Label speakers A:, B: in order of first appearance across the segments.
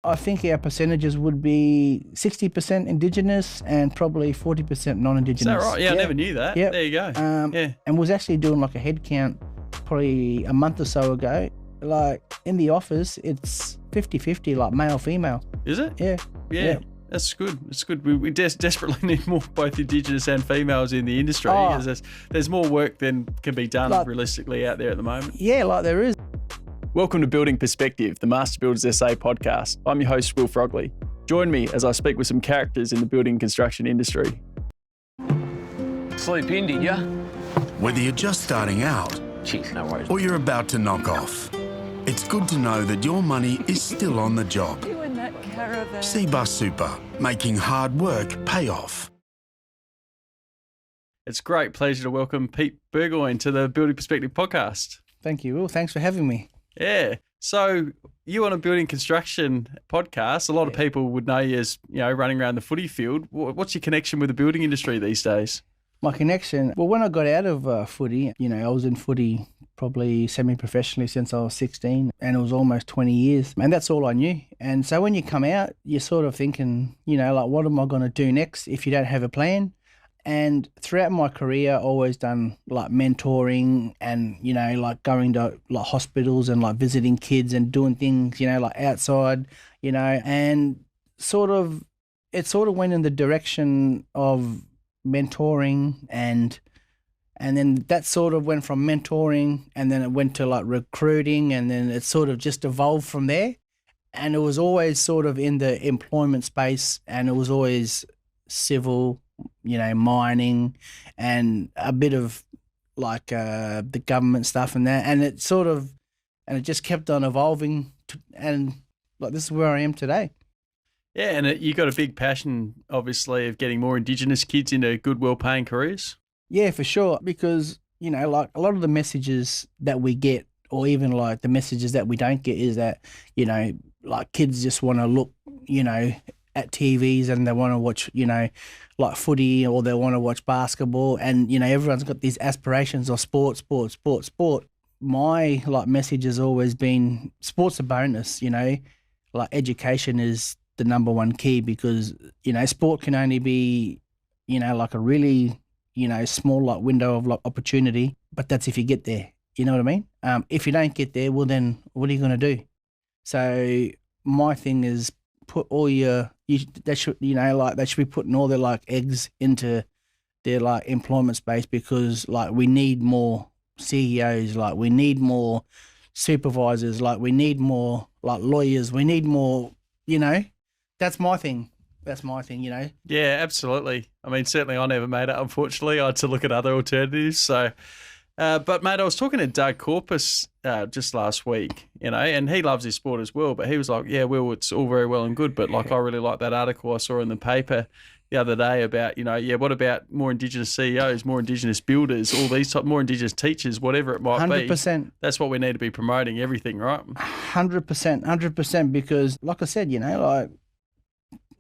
A: I think our percentages would be 60% indigenous and probably 40% non-indigenous.
B: Is that right? Yeah, I never knew that.
A: Yep.
B: There you go.
A: And was actually doing like a head count probably a month or so ago. Like in the office, it's 50-50, like male, female.
B: Is it?
A: Yeah.
B: That's good. It's good. We desperately need more both indigenous and females in the industry because there's more work than can be done realistically out there at the moment.
A: Yeah, like there is.
B: Welcome to Building Perspective, the Master Builders SA podcast. I'm your host, Will Frogley. Join me as I speak with some characters in the building construction industry.
C: Sleep in, did ya?
D: Whether you're just starting out
C: Jeez, no worries.
D: or you're about to knock off, it's good to know that your money is still on the job.
E: You in that caravan.
D: Seabus Super, making hard work pay off.
B: It's a great pleasure to welcome Pete Burgoyne to the Building Perspective podcast.
A: Thank you, Will. Thanks for having me.
B: Yeah. So you on a building construction podcast, a lot of people would know you as, running around the footy field. What's your connection with the building industry these days?
A: My connection, well, when I got out of footy, I was in footy probably semi-professionally since I was 16, and it was almost 20 years, and that's all I knew. And so when you come out, you're sort of thinking, like, what am I going to do next if you don't have a plan? And throughout my career, I always done like mentoring and, like going to like hospitals and like visiting kids and doing things, like outside, and it sort of went in the direction of mentoring and then that sort of went from mentoring and then it went to like recruiting and then it sort of just evolved from there. And it was always sort of in the employment space and it was always civil, mining and a bit of like the government stuff and that. And it just kept on evolving and like this is where I am today.
B: Yeah, and you got a big passion, obviously, of getting more Indigenous kids into good, well-paying careers.
A: Yeah, for sure, because, like a lot of the messages that we get or even like the messages that we don't get is that, like kids just want to look, at TVs and they want to watch, like footy or they want to watch basketball and, everyone's got these aspirations of sport. My like message has always been sport's a bonus, like education is the number one key because, sport can only be, like a really, small like window of like opportunity, but that's if you get there, you know what I mean? If you don't get there, well then what are you going to do? So my thing is put all they should be putting all their like eggs into their like employment space because like we need more CEOs, like we need more supervisors, like we need more like lawyers, we need more, that's my thing.
B: Yeah, absolutely. I mean, certainly I never made it, unfortunately. I had to look at other alternatives. So, but mate, I was talking to Doug Corpus just last week, and he loves his sport as well. But he was like, yeah, well, it's all very well and good. But like, I really like that article I saw in the paper the other day about, what about more Indigenous CEOs, more Indigenous builders, all these more Indigenous teachers, whatever it might
A: 100%.
B: be. That's what we need to be promoting, everything, right?
A: 100%, because like I said,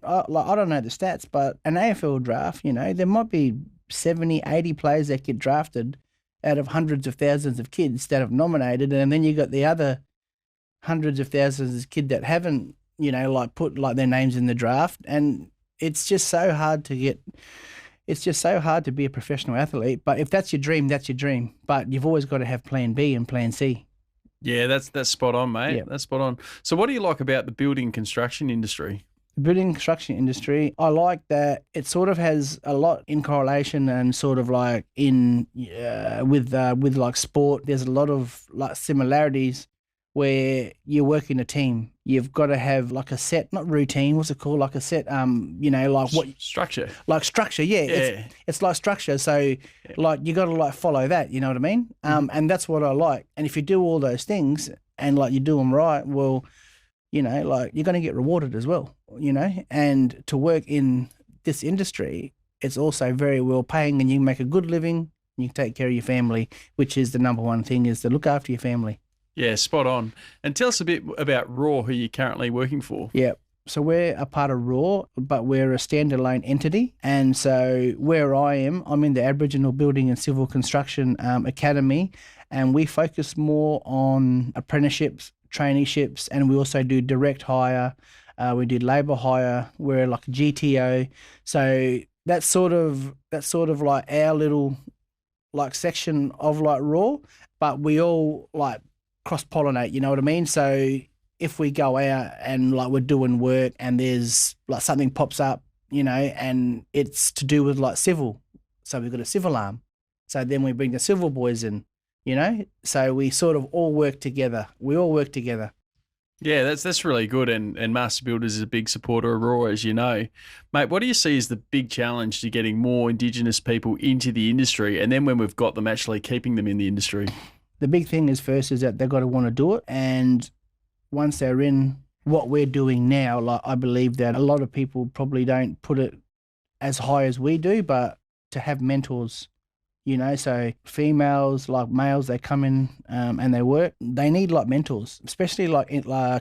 A: I don't know the stats, but an AFL draft, there might be 70, 80 players that get drafted out of hundreds of thousands of kids that have nominated, and then you got the other hundreds of thousands of kids that haven't, like put like their names in the draft, and it's just so hard to get. It's just so hard to be a professional athlete. But if that's your dream, that's your dream. But you've always got to have Plan B and Plan C.
B: Yeah, that's spot on, mate.
A: Yep.
B: That's spot on. So, what do you like about the building construction industry?
A: The building construction industry, I like that it sort of has a lot in correlation and sort of like with like sport. There's a lot of like similarities where you work in a team. You've got to have like a set, not routine, what's it called? Like a set, like what
B: structure.
A: Like structure, yeah. It's like structure. So like you got to like follow that. You know what I mean? And that's what I like. And if you do all those things and like you do them right, well, like you're going to get rewarded as well, and to work in this industry, it's also very well paying and you can make a good living, you can take care of your family, which is the number one thing is to look after your family.
B: Yeah, spot on. And tell us a bit about Raw, who you're currently working for.
A: Yeah. So we're a part of Raw, but we're a standalone entity. And so where I am, I'm in the Aboriginal Building and Civil Construction Academy, and we focus more on apprenticeships, traineeships, and we also do direct hire We did labour hire. We're like a GTO. So that's sort of like our little like section of like raw, but we all like cross pollinate. You know what I mean? So if we go out and like we're doing work and there's like something pops up, and it's to do with like civil, so we've got a civil arm. So then we bring the civil boys in, so we sort of all work together. We all work together.
B: Yeah, that's really good, and Master Builders is a big supporter of Raw, as you know. Mate, what do you see as the big challenge to getting more Indigenous people into the industry, and then when we've got them, actually keeping them in the industry?
A: The big thing is first is that they've got to want to do it, and once they're in what we're doing now, like I believe that a lot of people probably don't put it as high as we do, but to have mentors, so females like males, they come in and they work. They need like mentors, especially like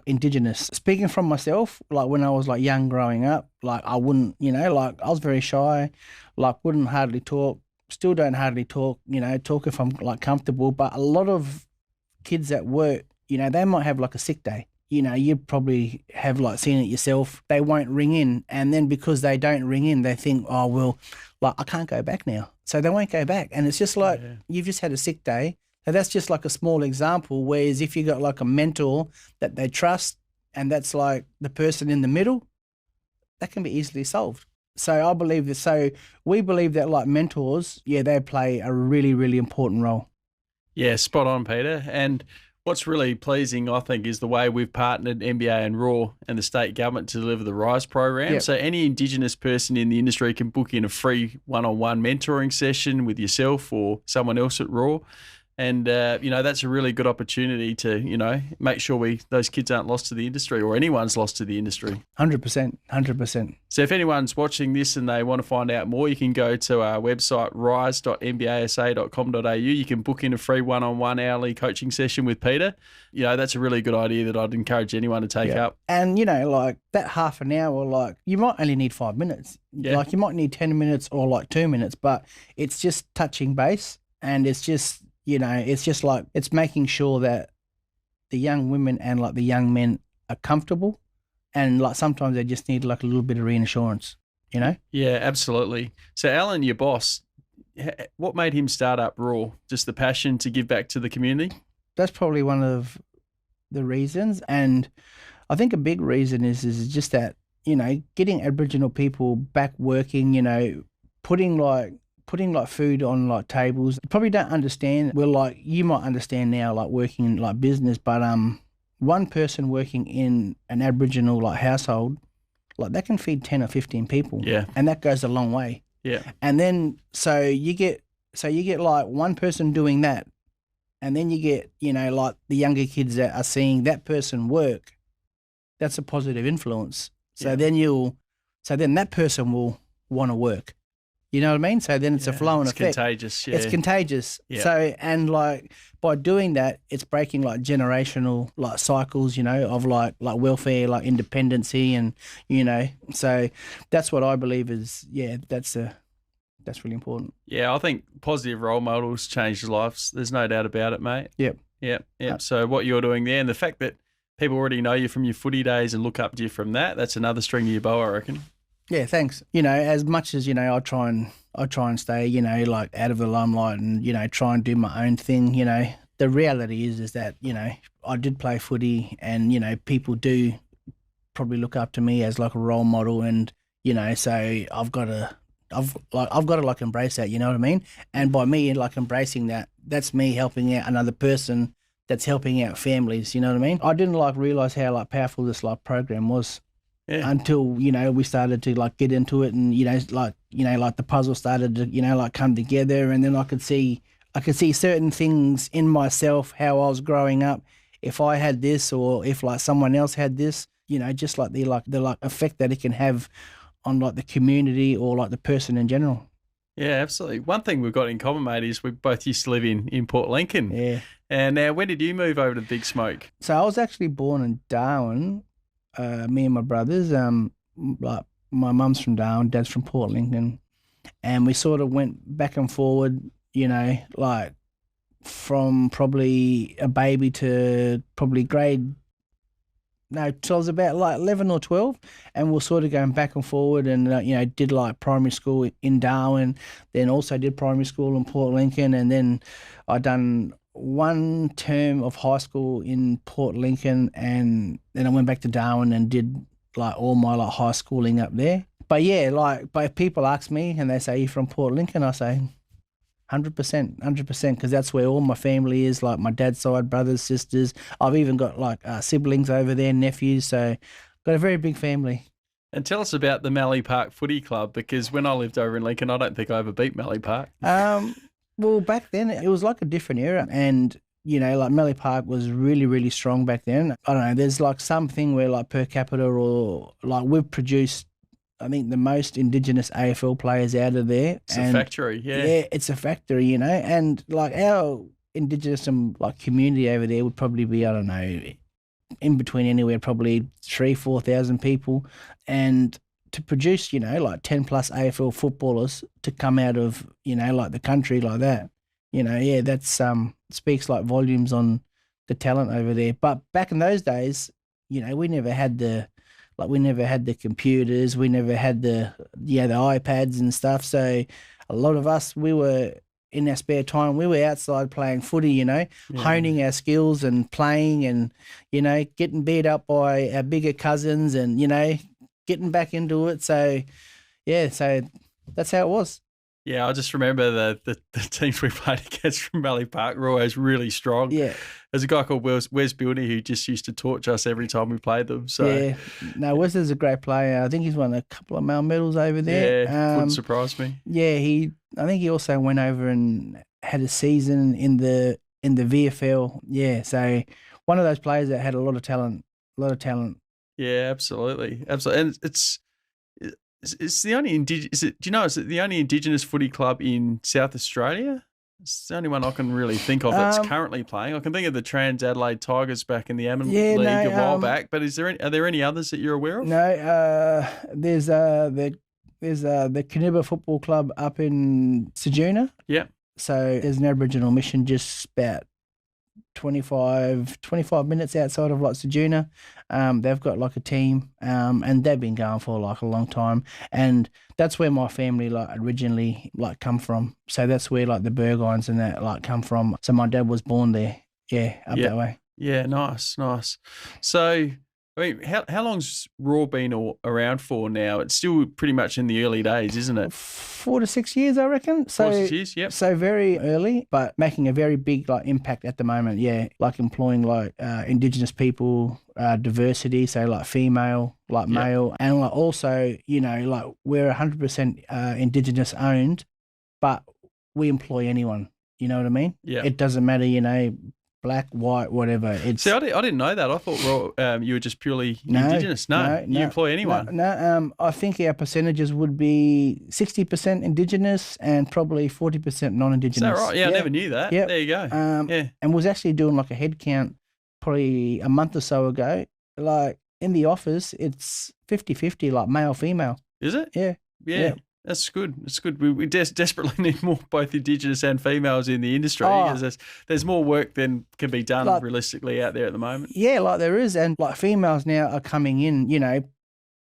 A: Indigenous. Speaking from myself, like when I was like young growing up, like I wouldn't, like I was very shy, like wouldn't hardly talk, still don't hardly talk, talk if I'm like comfortable. But a lot of kids at work, they might have like a sick day. You probably have like seen it yourself. They won't ring in, and then because they don't ring in, they think, oh well, like I can't go back now, so they won't go back. And it's just like you've just had a sick day. So that's just like a small example. Whereas if you got like a mentor that they trust, and that's like the person in the middle, that can be easily solved. So I believe that. So we believe that like mentors, they play a really, really important role.
B: Yeah, spot on, Peter. And what's really pleasing, I think, is the way we've partnered NBA and Raw and the state government to deliver the RISE program.
A: Yep.
B: So any Indigenous person in the industry can book in a free one-on-one mentoring session with yourself or someone else at Raw. And, that's a really good opportunity to, make sure those kids aren't lost to the industry, or anyone's lost to the industry.
A: 100%.
B: So if anyone's watching this and they want to find out more, you can go to our website, rise.nbasa.com.au. You can book in a free one-on-one hourly coaching session with Peter. That's a really good idea that I'd encourage anyone to take up.
A: And, like that half an hour, like you might only need 5 minutes.
B: Yeah.
A: Like you might need 10 minutes or like 2 minutes, but it's just touching base, and it's just, it's just like it's making sure that the young women and like the young men are comfortable, and like sometimes they just need like a little bit of reassurance,
B: Yeah, absolutely. So Alan, your boss, what made him start up Raw? Just the passion to give back to the community?
A: That's probably one of the reasons. And I think a big reason is just that, getting Aboriginal people back working, putting food on like tables. You probably don't understand. Well, like you might understand now, like working in like business, but one person working in an Aboriginal like household, like that can feed 10 or 15 people.
B: Yeah.
A: And that goes a long way.
B: Yeah.
A: And then so you get like one person doing that, and then you get, like the younger kids that are seeing that person work. That's a positive influence. So then that person will want to work. You know what I mean? So then it's a flow and effect.
B: It's contagious. Yeah.
A: It's contagious.
B: Yeah.
A: So, and like by doing that, it's breaking like generational like cycles, of like welfare, like independency, and so that's what I believe is that's really important.
B: Yeah, I think positive role models change lives. There's no doubt about it, mate.
A: Yep.
B: So what you're doing there, and the fact that people already know you from your footy days and look up to you from that's another string to your bow, I reckon.
A: Yeah, thanks. As much as, I try and stay, like out of the limelight and, try and do my own thing, the reality is that, I did play footy, and, people do probably look up to me as like a role model, and, so I've got to like embrace that, you know what I mean? And by me like embracing that, that's me helping out another person that's helping out families, you know what I mean? I didn't like realize how like powerful this like program was. Yeah. Until, we started to like get into it, and, like the puzzle started to, like come together, and then I could see certain things in myself, how I was growing up. If I had this, or if like someone else had this, just like the effect that it can have on like the community or like the person in general.
B: Yeah, absolutely. One thing we've got in common, mate, is we both used to live in Port Lincoln.
A: Yeah.
B: And now, when did you move over to Big Smoke?
A: So I was actually born in Darwin. Me and my brothers, like my mum's from Darwin, dad's from Port Lincoln, and we sort of went back and forward, like from probably a baby to probably grade No, till I was about like 11 or 12, and we're sort of going back and forward, and did like primary school in Darwin, then also did primary school in Port Lincoln, and then I done one term of high school in Port Lincoln, and then I went back to Darwin and did like all my like high schooling up there. But yeah, but if people ask me and they say, "You from Port Lincoln?" I say 100%, 100%, because that's where all my family is, like my dad's side, brothers, sisters. I've even got like siblings over there, nephews, so got a very big family.
B: And tell us about the Mallee Park Footy Club, because when I lived over in Lincoln, I don't think I ever beat Mallee Park.
A: Well, back then it was like a different era, and like Mallee Park was really, really strong back then. I don't know, there's like something where like per capita, or like we've produced, I think, the most indigenous AFL players out of there.
B: It's a factory, yeah.
A: Yeah, it's a factory, and like our indigenous like community over there would probably be, I don't know, in between anywhere, probably 3,000-4,000 people, and to produce, like 10 plus AFL footballers to come out of, like the country like that, yeah, that's speaks like volumes on the talent over there. But back in those days, we never had the computers, we never had the iPads and stuff. So a lot of us, we were in our spare time, we were outside playing footy, honing our skills and playing, and getting beat up by our bigger cousins, and getting back into it. So yeah, so that's how it was.
B: Yeah, I just remember the teams we played against from Mallee Park were always really strong.
A: Yeah.
B: There's a guy called Wes Bilney who just used to torch us every time we played them. So
A: yeah, no, Wes is a great player. I think he's won a couple of Mal medals over there.
B: Yeah, wouldn't surprise me.
A: Yeah, I think he also went over and had a season in the VFL. Yeah, so one of those players that had a lot of talent.
B: Yeah, absolutely. And it's the only is it the only indigenous footy club in South Australia? It's the only one I can really think of that's currently playing. I can think of the Trans Adelaide Tigers back in the Ammon League a while back, but are there any others that you're aware of?
A: No, there's the Kaniba Football Club up in Ceduna.
B: Yeah.
A: So there's an Aboriginal mission just about 25 minutes outside of like Ceduna. They've got like a team, and they've been going for like a long time, and that's where my family like originally like come from. So that's where like the Burgoynes and that like come from. So my dad was born there, up that way.
B: Yeah, nice. So I mean, how long's Raw been around for now? It's still pretty much in the early days, isn't it?
A: 4 to 6 years, I reckon. So
B: 4 to 6 years, yep.
A: So very early, but making a very big like impact at the moment. Yeah, like employing like Indigenous people, diversity, so like female, like male, and like also like we're 100% Indigenous owned, but we employ anyone. You know what I mean?
B: Yeah.
A: It doesn't matter, black, white, whatever.
B: See, I didn't know that. I thought you were just purely Indigenous. No, you employ anyone.
A: No, I think our percentages would be 60% Indigenous and probably 40% non-Indigenous.
B: Is that right? Yeah, I never knew that.
A: Yep.
B: There you go.
A: And was actually doing like a head count probably a month or so ago. Like in the office, it's 50-50, like male, female.
B: Is it?
A: Yeah.
B: That's good. It's good. We desperately need more both Indigenous and females in the industry, because there's more work than can be done realistically out there at the moment.
A: Yeah, like there is. And like females now are coming in,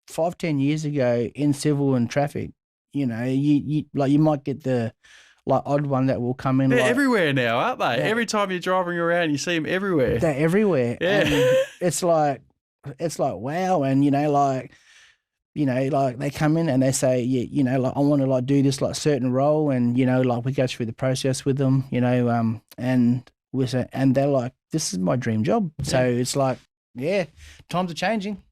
A: 5-10 years ago in civil and traffic, you might get the like odd one that will come in.
B: They're
A: like,
B: everywhere now, aren't they? Yeah. Every time you're driving around, you see them everywhere.
A: They're everywhere.
B: Yeah.
A: And it's like wow. And, like they come in and they say, like I want to like do this like certain role, and like we go through the process with them, and we say, and they're like, this is my dream job. So it's like, times are changing.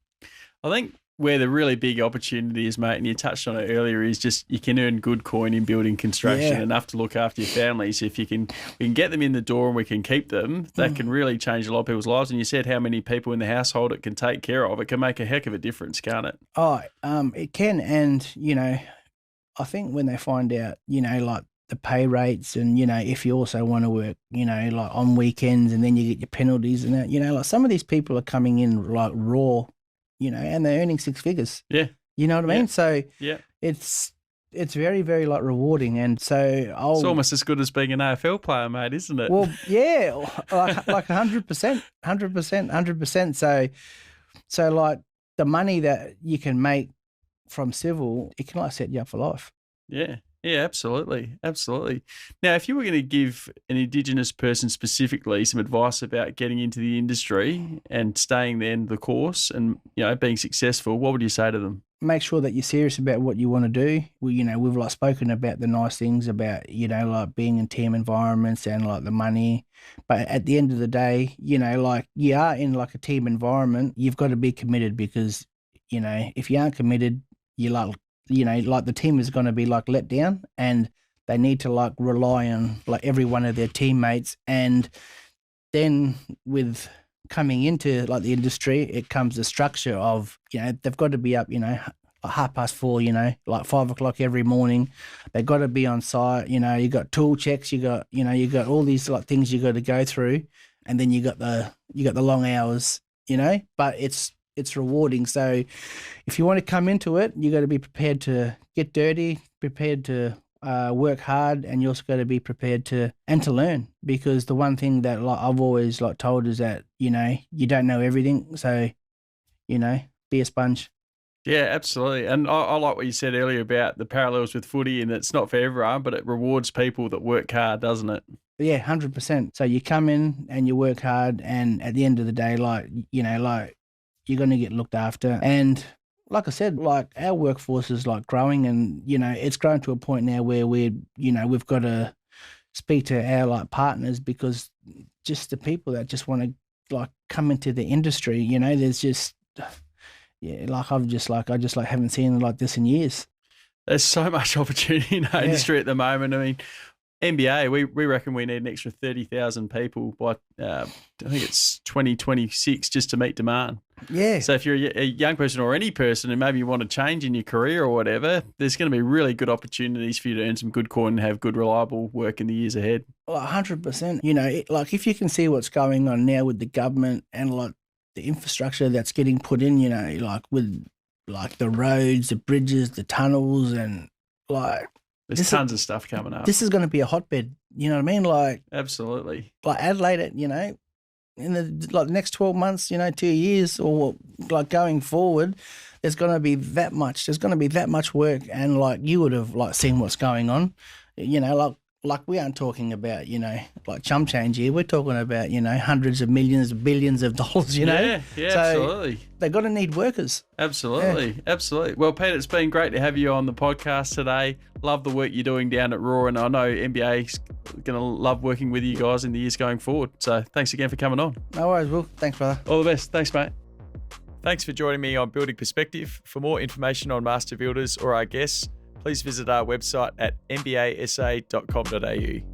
B: I think where the really big opportunity is, mate, and you touched on it earlier, is just you can earn good coin in building construction, enough to look after your families. If we can get them in the door and we can keep them, that can really change a lot of people's lives. And you said how many people in the household it can take care of. It can make a heck of a difference, can't it?
A: Oh, it can. And, I think when they find out, like the pay rates and, if you also want to work, like on weekends and then you get your penalties and that, like some of these people are coming in like raw, and they're earning 6 figures.
B: Yeah.
A: You know what I mean?
B: Yeah.
A: So it's very, very like rewarding. And so
B: it's almost as good as being an AFL player, mate, isn't it?
A: Well, yeah, like 100%. So So like the money that you can make from civil, it can like set you up for life.
B: Yeah. Yeah, absolutely. Absolutely. Now, if you were going to give an Indigenous person specifically some advice about getting into the industry and staying there in the course and, being successful, what would you say to them?
A: Make sure that you're serious about what you want to do. We've like spoken about the nice things about, like being in team environments and like the money. But at the end of the day, like you are in like a team environment, you've got to be committed because, if you aren't committed, you like the team is going to be like let down and they need to like rely on like every one of their teammates. And then with coming into like the industry, it comes the structure of, they've got to be up, 4:30, like 5 o'clock every morning. They've got to be on site, you got tool checks, you got all these like things you got to go through. And then you got the long hours, but it's rewarding. So if you want to come into it, you got to be prepared to get dirty, prepared to work hard, and you also got to be prepared to learn. Because the one thing that like I've always like told is that you don't know everything, so be a sponge.
B: Yeah, absolutely. And I like what you said earlier about the parallels with footy, and it's not for everyone, but it rewards people that work hard, doesn't it?
A: Yeah, 100%. So you come in and you work hard, and at the end of the day, like you're going to get looked after. And like I said, like our workforce is like growing, and it's grown to a point now where we've got to speak to our like partners, because just the people that just want to like come into the industry, there's just like I just haven't seen it like this in years.
B: There's so much opportunity in our industry at the moment. I mean, NBA, we reckon we need an extra 30,000 people by, I think it's 2026 just to meet demand.
A: Yeah.
B: So if you're a young person or any person and maybe you want to change in your career or whatever, there's going to be really good opportunities for you to earn some good coin and have good, reliable work in the years ahead.
A: Well, 100%. Like if you can see what's going on now with the government and like the infrastructure that's getting put in, like with like the roads, the bridges, the tunnels, and like
B: there's tons of stuff coming up.
A: This is going to be a hotbed. You know what I mean? Like
B: absolutely.
A: Like Adelaide, in the next 12 months, 2 years, or like going forward, there's going to be that much. There's going to be that much work, and like you would have like seen what's going on, like we aren't talking about, like chump change here. We're talking about, hundreds of millions, billions of dollars,
B: Yeah,
A: so
B: absolutely.
A: They're going to need workers.
B: Absolutely, absolutely. Well, Peter, it's been great to have you on the podcast today. Love the work you're doing down at Raw, and I know NBA's going to love working with you guys in the years going forward. So thanks again for coming on.
A: No worries, Will. Thanks, brother.
B: All the best. Thanks, mate. Thanks for joining me on Building Perspective. For more information on Master Builders or our guests, please visit our website at mbasa.com.au.